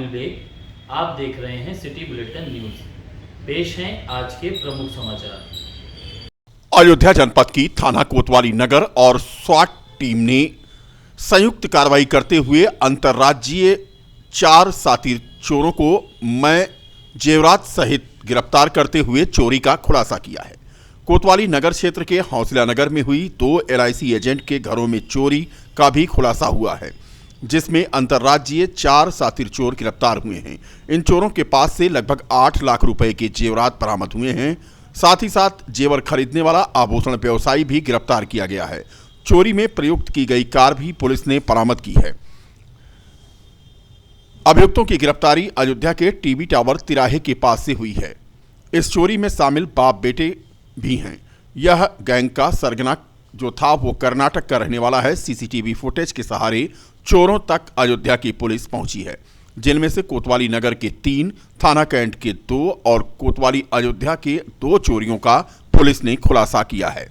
कामिल bag. आप देख रहे हैं सिटी बुलेटिन न्यूज। पेश हैं आज के प्रमुख समाचार। अयोध्या जनपद की थाना कोतवाली नगर और स्वाट टीम ने संयुक्त कार्रवाई करते हुए अंतर्राज्यीय 4 साथी चोरों को मैं जेवरात सहित गिरफ्तार करते हुए चोरी का खुलासा किया है। कोतवाली नगर क्षेत्र के हौसला नगर में हुई 2 LIC एजेंट के घरों में चोरी का भी खुलासा हुआ है, जिसमें अंतर्राज्यीय 4 साथी चोर गिरफ्तार हुए हैं। इन चोरों के पास से लगभग 8 लाख रुपए के जेवरात बरामद हुए हैं। साथ ही साथ जेवर खरीदने वाला आभूषण व्यवसायी भी गिरफ्तार किया गया है। चोरी में प्रयुक्त की गई कार भी पुलिस ने बरामद की है। अभियुक्तों की गिरफ्तारी अयोध्या के टीवी टावर तिराहे के पास से हुई है। इस चोरी में शामिल बाप बेटे भी हैं। यह गैंग का सरगना जो था वो कर्नाटक का रहने वाला है। CCTV फुटेज के सहारे चोरों तक अयोध्या की पुलिस पहुंची है, जिनमें से कोतवाली नगर के 3, थाना कैंट के 2 और कोतवाली अयोध्या के 2 चोरियों का पुलिस ने खुलासा किया है।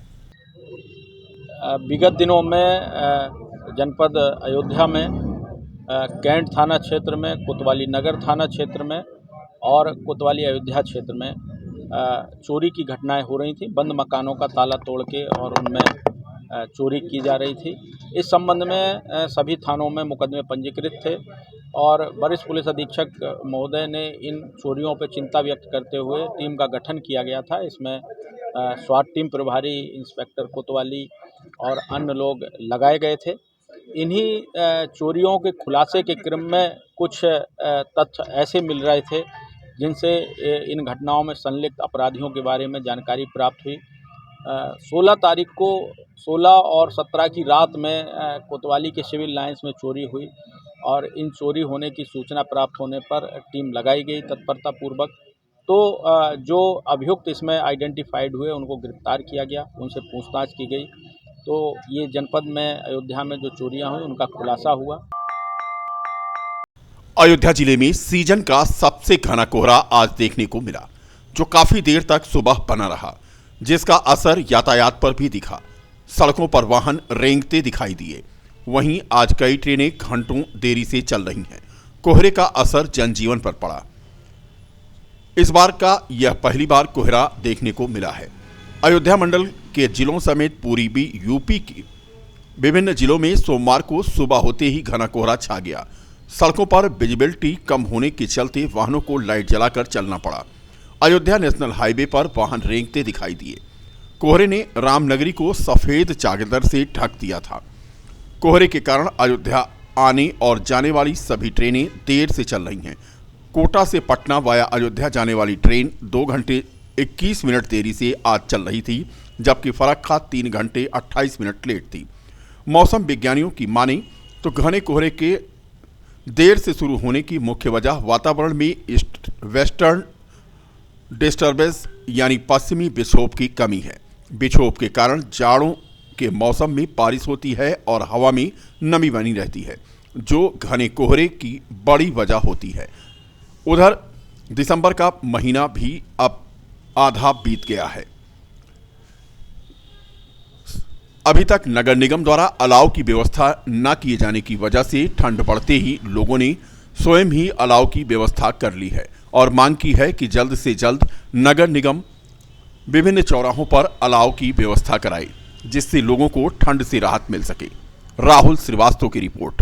विगत दिनों में जनपद अयोध्या में कैंट थाना क्षेत्र में, कोतवाली नगर थाना क्षेत्र में और कोतवाली अयोध्या क्षेत्र में चोरी की घटनाएं हो रही थी। बंद मकानों का ताला तोड़ के और उनमें चोरी की जा रही थी। इस संबंध में सभी थानों में मुकदमे पंजीकृत थे और वरिष्ठ पुलिस अधीक्षक महोदय ने इन चोरियों पर चिंता व्यक्त करते हुए टीम का गठन किया गया था। इसमें स्वाट टीम प्रभारी इंस्पेक्टर कोतवाली और अन्य लोग लगाए गए थे। इन्हीं चोरियों के खुलासे के क्रम में कुछ तथ्य ऐसे मिल रहे थे जिनसे इन घटनाओं में संलिप्त अपराधियों के बारे में जानकारी प्राप्त हुई। 16 तारीख को 16 और 17 की रात में कोतवाली के सिविल लाइंस में चोरी हुई और इन चोरी होने की सूचना प्राप्त होने पर टीम लगाई गई तत्परतापूर्वक। तो जो अभियुक्त इसमें आइडेंटिफाइड हुए उनको गिरफ्तार किया गया, उनसे पूछताछ की गई। तो ये जनपद में अयोध्या में जो चोरियां हुई उनका खुलासा हुआ। अयोध्या जिले में सीजन का सबसे घना कोहरा आज देखने को मिला, जो काफी देर तक सुबह बना रहा, जिसका असर यातायात पर भी दिखा। सड़कों पर वाहन रेंगते दिखाई दिए। वहीं आज कई ट्रेनें घंटों देरी से चल रही हैं। कोहरे का असर जनजीवन पर पड़ा। इस बार का यह पहली बार कोहरा देखने को मिला है। अयोध्या मंडल के जिलों समेत पूरी यूपी की विभिन्न जिलों में सोमवार को सुबह होते ही घना कोहरा छा गया। सड़कों पर विजिबिलिटी कम होने के चलते वाहनों को लाइट जलाकर चलना पड़ा। अयोध्या नेशनल हाईवे पर वाहन रेंगते दिखाई दिए। कोहरे ने रामनगरी को सफेद चादर से ढक दिया था। कोहरे के कारण अयोध्या आने और जाने वाली सभी ट्रेनें देर से चल रही हैं। कोटा से पटना वाया अयोध्या जाने वाली ट्रेन 2 घंटे 21 मिनट देरी से आज चल रही थी, जबकि फरक्का 3 घंटे 28 मिनट लेट थी। मौसम विज्ञानियों की माने तो घने कोहरे के देर से शुरू होने की मुख्य वजह वातावरण में वेस्टर्न डिस्टर्बेंस यानी पश्चिमी विक्षोभ की कमी है। विक्षोभ के कारण जाड़ों के मौसम में बारिश होती है और हवा में नमी बनी रहती है, जो घने कोहरे की बड़ी वजह होती है। उधर दिसंबर का महीना भी अब आधा बीत गया है। अभी तक नगर निगम द्वारा अलाव की व्यवस्था न किए जाने की वजह से ठंड बढ़ते ही लोगों ने स्वयं ही अलाव की व्यवस्था कर ली है और मांग की है कि जल्द से जल्द नगर निगम विभिन्न चौराहों पर अलाव की व्यवस्था कराए, जिससे लोगों को ठंड से राहत मिल सके। राहुल श्रीवास्तव की रिपोर्ट।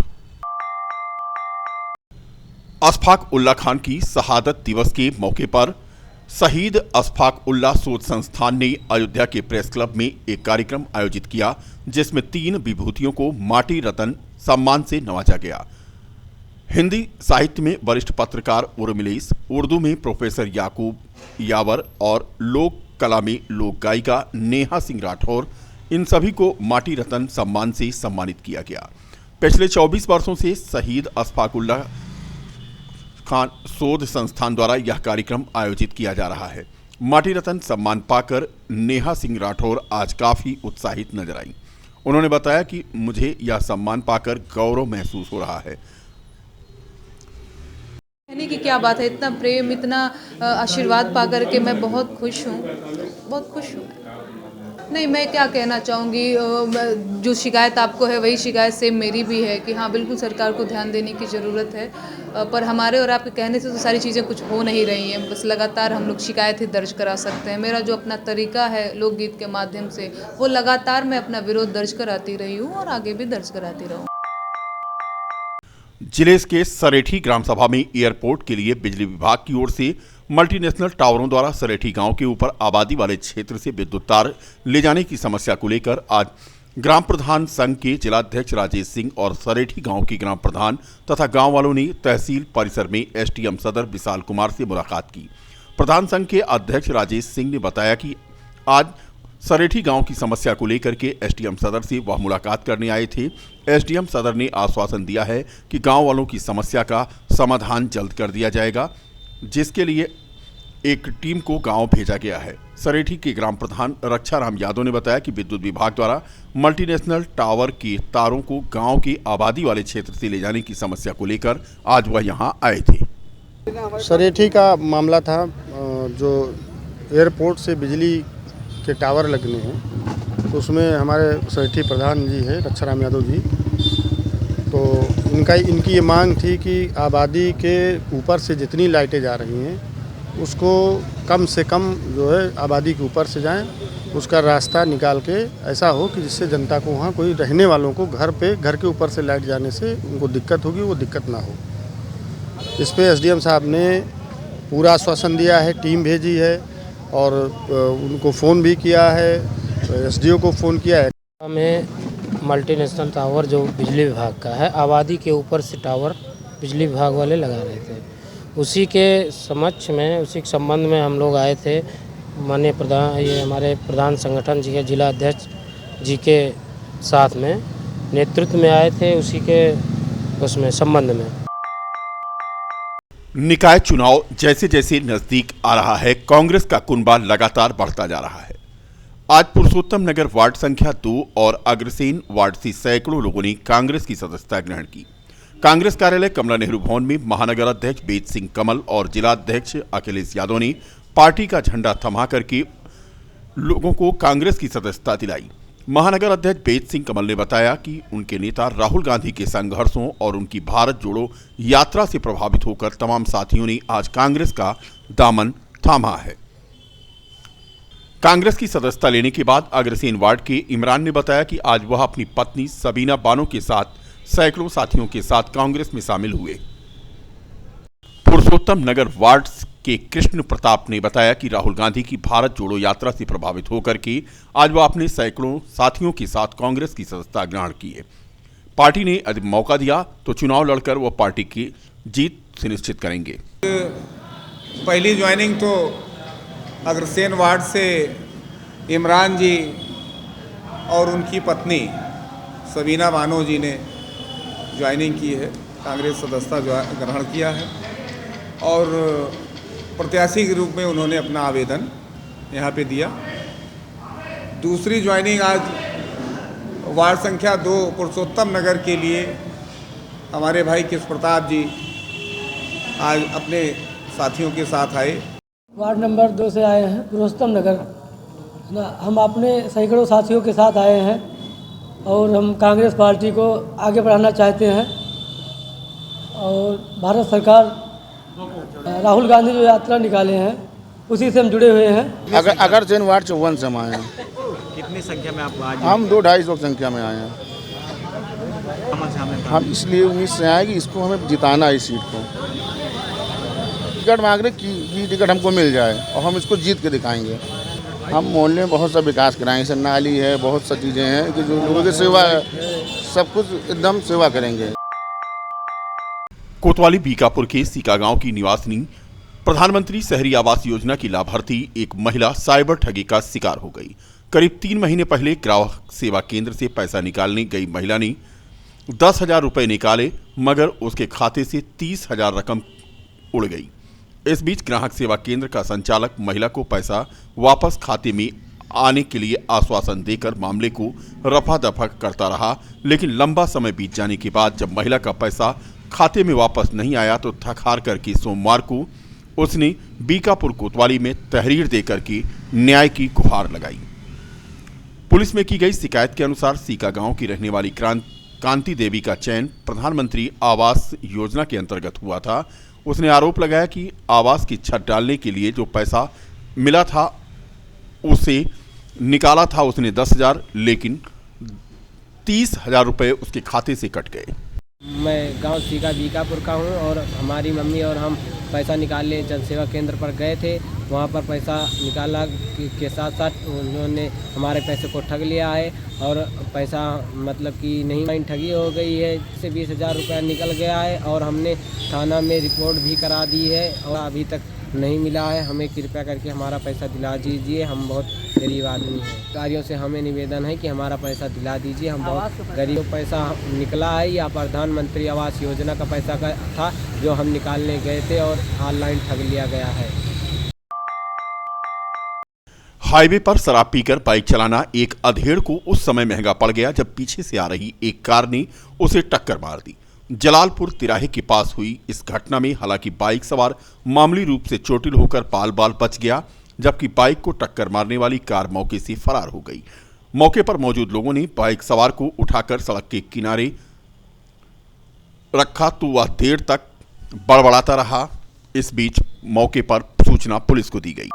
अशफाक उल्ला खान की शहादत दिवस के मौके पर शहीद अशफाक उल्ला शोध संस्थान ने अयोध्या के प्रेस क्लब में एक कार्यक्रम आयोजित किया, जिसमें 3 विभूतियों को माटी रत्न सम्मान से नवाजा गया। हिंदी साहित्य में वरिष्ठ पत्रकार उर्मिलेश, उर्दू में प्रोफेसर याकूब यावर और लोक कला में लोक गायिका नेहा सिंह राठौर, इन सभी को माटी रत्न सम्मान से सम्मानित किया गया। पिछले 24 वर्षों से शहीद अशफाक उल्ला खान शोध संस्थान द्वारा यह कार्यक्रम आयोजित किया जा रहा है। माटी रत्न सम्मान पाकर नेहा सिंह राठौर आज काफी उत्साहित नजर आई। उन्होंने बताया कि मुझे यह सम्मान पाकर गौरव महसूस हो रहा है। कहने की क्या बात है, इतना प्रेम, इतना आशीर्वाद पाकर के मैं बहुत खुश हूँ, बहुत खुश हूँ। नहीं, मैं क्या कहना चाहूँगी, जो शिकायत आपको है वही शिकायत सेम मेरी भी है कि हाँ बिल्कुल सरकार को ध्यान देने की ज़रूरत है, पर हमारे और आपके कहने से तो सारी चीज़ें कुछ हो नहीं रही हैं। बस लगातार हम लोग शिकायत ही दर्ज करा सकते हैं। मेरा जो अपना तरीका है लोकगीत के माध्यम से, वो लगातार मैं अपना विरोध दर्ज कराती रही हूँ और आगे भी दर्ज कराती रहूँ। जिले के सरेठी ग्राम सभा में एयरपोर्ट के लिए बिजली विभाग की ओर से मल्टीनेशनल टावरों द्वारा सरेठी गांव के ऊपर आबादी वाले क्षेत्र से विद्युत तार ले जाने की समस्या को लेकर आज ग्राम प्रधान संघ के जिलाध्यक्ष राजेश सिंह और सरेठी गांव के ग्राम प्रधान तथा गांव वालों ने तहसील परिसर में एसडीएम सदर विशाल कुमार से मुलाकात की। प्रधान संघ के अध्यक्ष राजेश सिंह ने बताया कि आज सरेठी गांव की समस्या को लेकर के एसडीएम सदर से वह मुलाकात करने आए थे। एसडीएम सदर ने आश्वासन दिया है कि गांव वालों की समस्या का समाधान जल्द कर दिया जाएगा, जिसके लिए एक टीम को गांव भेजा गया है। सरेठी के ग्राम प्रधान रक्षाराम यादव ने बताया कि विद्युत विभाग द्वारा मल्टीनेशनल टावर के तारों को गांव की आबादी वाले क्षेत्र से ले जाने की समस्या को लेकर आज वह यहां आए थे। सरेठी का मामला था, जो एयरपोर्ट से बिजली के टावर लगने हैं, तो उसमें हमारे सरेठी प्रधान जी हैं रक्षाराम यादव जी, तो इनकी ये मांग थी कि आबादी के ऊपर से जितनी लाइटें जा रही हैं उसको कम से कम जो है आबादी के ऊपर से जाएं, उसका रास्ता निकाल के ऐसा हो कि जिससे जनता को वहाँ कोई रहने वालों को घर के ऊपर से लाइट जाने से उनको दिक्कत होगी, वो दिक्कत ना हो। इस पे एसडीएम साहब ने पूरा आश्वासन दिया है, टीम भेजी है और उनको फ़ोन भी किया है, एसडीओ को फ़ोन किया है। हमें मल्टीनेशनल टावर जो बिजली विभाग का है, आबादी के ऊपर से टावर बिजली विभाग वाले लगा रहे थे, उसी के समक्ष में, उसी के संबंध में हम लोग आए थे। माननीय प्रधान, ये हमारे प्रधान संगठन जी के जिला अध्यक्ष जी के साथ में नेतृत्व में आए थे, उसी के उसमें संबंध में। निकाय चुनाव जैसे जैसे नजदीक आ रहा है, कांग्रेस का कुनबा लगातार बढ़ता जा रहा है। आज पुरुषोत्तम नगर वार्ड संख्या 2 और अग्रसेन वार्ड से सैकड़ों लोगों ने कांग्रेस की सदस्यता ग्रहण की। कांग्रेस कार्यालय कमला नेहरू भवन में महानगर अध्यक्ष बेद सिंह कमल और जिला अध्यक्ष अखिलेश यादव ने पार्टी का झंडा थमा करके लोगों को कांग्रेस की सदस्यता दिलाई। महानगर अध्यक्ष बेद सिंह कमल ने बताया कि उनके नेता राहुल गांधी के संघर्षों और उनकी भारत जोड़ो यात्रा से प्रभावित होकर तमाम साथियों ने आज कांग्रेस का दामन थामा है। कांग्रेस की सदस्यता लेने के बाद अग्रसेन वार्ड के इमरान ने बताया कि आज वह अपनी पत्नी सबीना बानो के साथ सैकड़ों साथियों के साथ कांग्रेस में शामिल हुए। पुरुषोत्तम नगर वार्ड के कृष्ण प्रताप ने बताया कि राहुल गांधी की भारत जोड़ो यात्रा से प्रभावित होकर के आज वह अपने सैकड़ों साथियों के साथ कांग्रेस की सदस्यता ग्रहण की है। पार्टी ने यदि मौका दिया तो चुनाव लड़कर वह पार्टी की जीत सुनिश्चित करेंगे। पहली ज्वाइनिंग तो अग्रसेन वार्ड से इमरान जी और उनकी पत्नी सबीना बानो जी ने ज्वाइनिंग की है, कांग्रेस सदस्यता ग्रहण किया है और प्रत्याशी के रूप में उन्होंने अपना आवेदन यहाँ पे दिया। दूसरी ज्वाइनिंग आज वार्ड संख्या 2 पुरुषोत्तम नगर के लिए हमारे भाई कृष्ण प्रताप जी आज अपने साथियों के साथ आए। वार्ड नंबर 2 से आए हैं, पुरुषोत्तम नगर ना, हम अपने सैकड़ों साथियों के साथ आए हैं और हम कांग्रेस पार्टी को आगे बढ़ाना चाहते हैं और भारत सरकार राहुल गांधी जो यात्रा निकाले हैं उसी से हम जुड़े हुए हैं। अग्रसेन वार्ड 54 से हम आए हैं। कितनी संख्या में आप आज? हम 200-250 संख्या में आए हैं। हम इसलिए उम्मीद से आए कि इसको हमें जिताना है, इस सीट को टिकट मांग रहे कि टिकट हमको मिल जाए और हम इसको जीत के दिखाएंगे। हम मोहल्ले में बहुत सा विकास कराएंगे, जैसे नाली है, बहुत सा चीज़ें हैं कि जो लोगों की सेवा है, सब कुछ एकदम सेवा करेंगे। कोतवाली बीकापुर के सीका गांव की निवासिनी प्रधानमंत्री शहरी आवास योजना की लाभार्थी एक महिला साइबर ठगी का शिकार हो गई। करीब 3 महीने पहले ग्राहक सेवा केंद्र से पैसा निकालने गई महिला ने 10,000 रुपये निकाले, मगर उसके खाते से 30,000 रकम उड़ गई। इस बीच ग्राहक सेवा केंद्र का संचालक महिला को पैसा वापस खाते में आने के लिए आश्वासन देकर मामले को रफा दफा करता रहा, लेकिन लंबा समय बीत जाने के बाद जब महिला का पैसा खाते में वापस नहीं आया तो थक हार करके सोमवार को उसने बीकापुर कोतवाली में तहरीर देकर के न्याय की गुहार लगाई। पुलिस में की गई शिकायत के अनुसार सीका गांव की रहने वाली कांति देवी का चयन प्रधानमंत्री आवास योजना के अंतर्गत हुआ था। उसने आरोप लगाया कि आवास की छत डालने के लिए जो पैसा मिला था उसे निकाला था उसने 10,000, लेकिन 30,000 रुपये उसके खाते से कट गए। मैं गांव सीका बीकापुर का हूं और हमारी मम्मी और हम पैसा निकालने जनसेवा केंद्र पर गए थे। वहां पर पैसा निकाला के साथ साथ उन्होंने हमारे पैसे को ठग लिया है और पैसा मतलब कि नहीं ठगी हो गई है, जिससे 20,000 रुपया निकल गया है और हमने थाना में रिपोर्ट भी करा दी है और अभी तक नहीं मिला है। हमें कृपया करके हमारा पैसा दिला दीजिए, हम बहुत गरीब आदमी हैं। कार्यों से हमें निवेदन है कि हमारा पैसा दिला दीजिए, हम बहुत गरीब। पैसा निकला है या प्रधानमंत्री आवास योजना का पैसा था जो हम निकालने गए थे और ऑनलाइन ठग लिया गया है। हाईवे पर शराब पीकर बाइक चलाना एक अधेड़ को उस समय महंगा पड़ गया जब पीछे से आ रही एक कार ने उसे टक्कर मार दी। जलालपुर तिराहे के पास हुई इस घटना में हालांकि बाइक सवार मामूली रूप से चोटिल होकर बाल बाल बच गया, जबकि बाइक को टक्कर मारने वाली कार मौके से फरार हो गई। मौके पर मौजूद लोगों ने बाइक सवार को उठाकर सड़क के किनारे रखा तो वह देर तक बड़बड़ाता रहा। इस बीच मौके पर सूचना पुलिस को दी गई।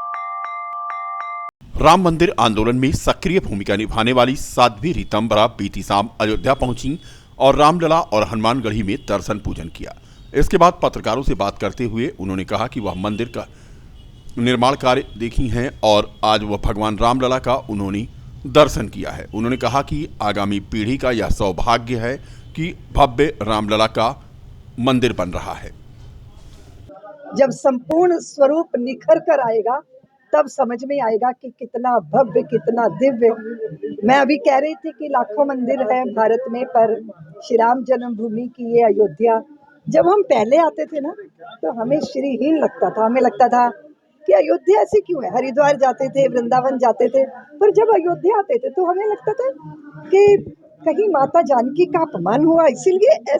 राम मंदिर आंदोलन में सक्रिय भूमिका निभाने वाली साध्वी रीतम्बरा बीती शाम अयोध्या पहुंची और रामलला और हनुमानगढ़ी में दर्शन पूजन किया। इसके बाद पत्रकारों से बात करते हुए उन्होंने कहा कि वह मंदिर का निर्माण कार्य देखी हैं और आज वह भगवान रामलला का उन्होंने दर्शन किया है। उन्होंने कहा कि आगामी पीढ़ी का यह सौभाग्य है कि भव्य रामलला का मंदिर बन रहा है। जब संपूर्ण स्वरूप निखर कर आएगा तब समझ में आएगा कि कितना भव्य, कितना दिव्य। मैं अभी कह रही थी कि लाखों मंदिर है भारत में, पर श्री राम जन्मभूमि की ये अयोध्या, जब हम पहले आते थे ना तो हमें श्रीहीन लगता था। हमें लगता था कि अयोध्या ऐसे क्यों है। हरिद्वार जाते थे, वृंदावन जाते थे, पर जब अयोध्या आते थे तो हमें लगता था कि कहीं माता जानकी का अपमान हुआ। इसीलिए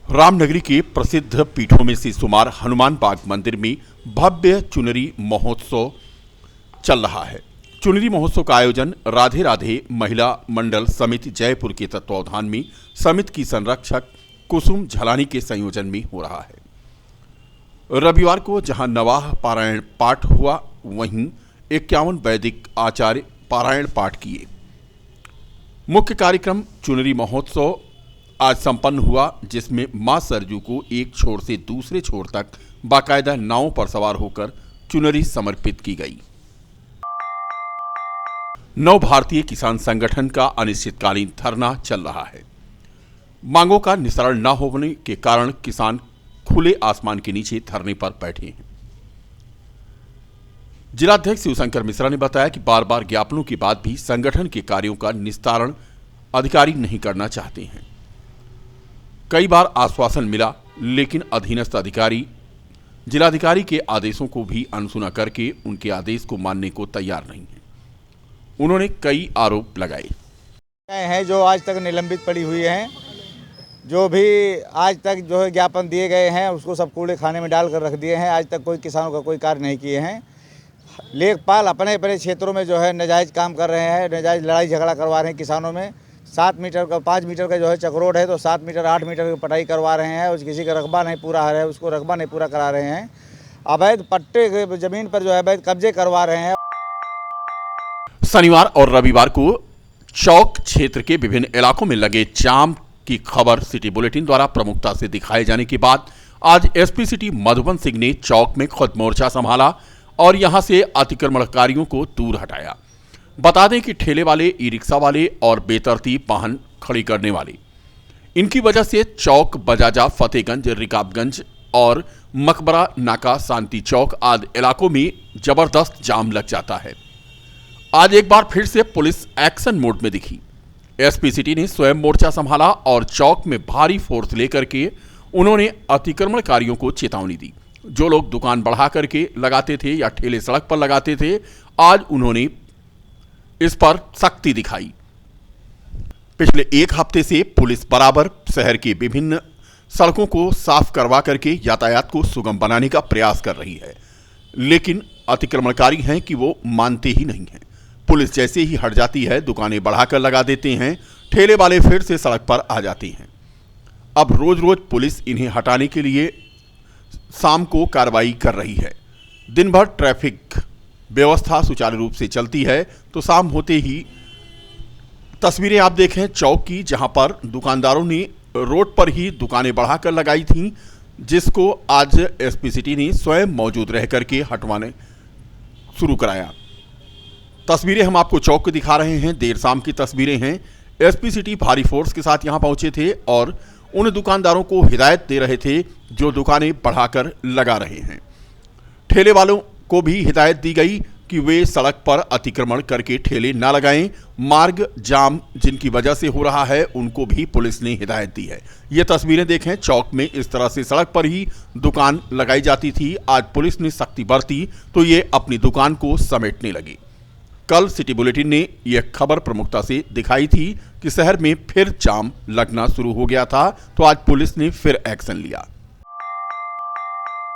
रामनगरी के प्रसिद्ध पीठों में से शुमार हनुमान बाग मंदिर में भव्य चुनरी महोत्सव चल रहा है। चुनरी महोत्सव का आयोजन राधे राधे महिला मंडल समिति जयपुर के तत्वावधान में समिति की संरक्षक कुसुम झलानी के संयोजन में हो रहा है। रविवार को जहां नवाह पारायण पाठ हुआ, वहीं 51 वैदिक आचार्य पारायण पाठ किए। मुख्य कार्यक्रम चुनरी महोत्सव आज संपन्न हुआ, जिसमें मां सरजू को एक छोर से दूसरे छोर तक बाकायदा नावों पर सवार होकर चुनरी समर्पित की गई। नव भारतीय किसान संगठन का अनिश्चितकालीन धरना चल रहा है। मांगों का निस्तारण न होने के कारण किसान खुले आसमान के नीचे धरने पर बैठे हैं। जिलाध्यक्ष शिवशंकर मिश्रा ने बताया कि बार बार ज्ञापनों के बाद भी संगठन के कार्यों का निस्तारण अधिकारी नहीं करना चाहते हैं। कई बार आश्वासन मिला, लेकिन अधीनस्थ अधिकारी जिलाधिकारी के आदेशों को भी अनसुना करके उनके आदेश को मानने को तैयार नहीं है। उन्होंने कई आरोप लगाए हैं जो आज तक निलंबित पड़ी हुई हैं। जो भी आज तक जो है ज्ञापन दिए गए हैं उसको सब कूड़े खाने में डाल कर रख दिए हैं। आज तक कोई किसानों का कोई कार्य नहीं किए हैं। लेखपाल अपने अपने क्षेत्रों में जो है नाजायज़ काम कर रहे हैं, नाजायज़ लड़ाई झगड़ा करवा रहे हैं किसानों में। 7 मीटर का 5 मीटर का जो है चक्रोड है तो 7 मीटर 8 मीटर की पटाई करवा रहे हैं। उस किसी का रकबा नहीं पूरा है, उसको रकबा नहीं पूरा करा रहे हैं। अवैध पट्टे ज़मीन पर जो है अवैध कब्जे करवा रहे हैं। शनिवार और रविवार को चौक क्षेत्र के विभिन्न इलाकों में लगे जाम की खबर सिटी बुलेटिन द्वारा प्रमुखता से दिखाए जाने के बाद आज एसपी सिटी मधुबन सिंह ने चौक में खुद मोर्चा संभाला और यहां से अतिक्रमणकारियों को दूर हटाया। बता दें कि ठेले वाले, ई रिक्शा वाले और बेतरतीब वाहन खड़ी करने वाले, इनकी वजह से चौक, बजाजा, फतेहगंज, रिकाबगंज और मकबरा नाका, शांति चौक आदि इलाकों में जबरदस्त जाम लग जाता है। आज एक बार फिर से पुलिस एक्शन मोड में दिखी। एसपी सिटी ने स्वयं मोर्चा संभाला और चौक में भारी फोर्स लेकर के उन्होंने अतिक्रमणकारियों को चेतावनी दी। जो लोग दुकान बढ़ा करके लगाते थे या ठेले सड़क पर लगाते थे, आज उन्होंने इस पर सख्ती दिखाई। पिछले एक हफ्ते से पुलिस बराबर शहर के विभिन्न सड़कों को साफ करवा करके यातायात को सुगम बनाने का प्रयास कर रही है, लेकिन अतिक्रमणकारी हैं कि वो मानते ही नहीं हैं। पुलिस जैसे ही हट जाती है दुकानें बढ़ाकर लगा देते हैं, ठेले वाले फिर से सड़क पर आ जाते हैं। अब रोज रोज पुलिस इन्हें हटाने के लिए शाम को कार्रवाई कर रही है। दिन भर ट्रैफिक व्यवस्था सुचारू रूप से चलती है तो शाम होते ही तस्वीरें आप देखें चौक की, जहां पर दुकानदारों ने रोड पर ही दुकानें बढ़ाकर लगाई थीं, जिसको आज एसपी सिटी ने स्वयं मौजूद रह करके हटवाने शुरू कराया। तस्वीरें हम आपको चौक की दिखा रहे हैं, देर शाम की तस्वीरें हैं। एसपी सिटी भारी फोर्स के साथ यहां पहुंचे थे और उन दुकानदारों को हिदायत दे रहे थे जो दुकानें बढ़ाकर लगा रहे हैं। ठेले वालों को भी हिदायत दी गई कि वे सड़क पर अतिक्रमण करके ठेले ना लगाएं। मार्ग जाम जिनकी वजह से हो रहा है उनको भी पुलिस ने हिदायत दी है। ये तस्वीरें देखें, चौक में इस तरह से सड़क पर ही दुकान लगाई जाती थी। आज पुलिस ने सख्ती बरती तो ये अपनी दुकान को समेटने लगी। कल सिटी बुलेटिन ने यह खबर प्रमुखता से दिखाई थी कि शहर में फिर जाम लगना शुरू हो गया था, तो आज पुलिस ने फिर एक्शन लिया।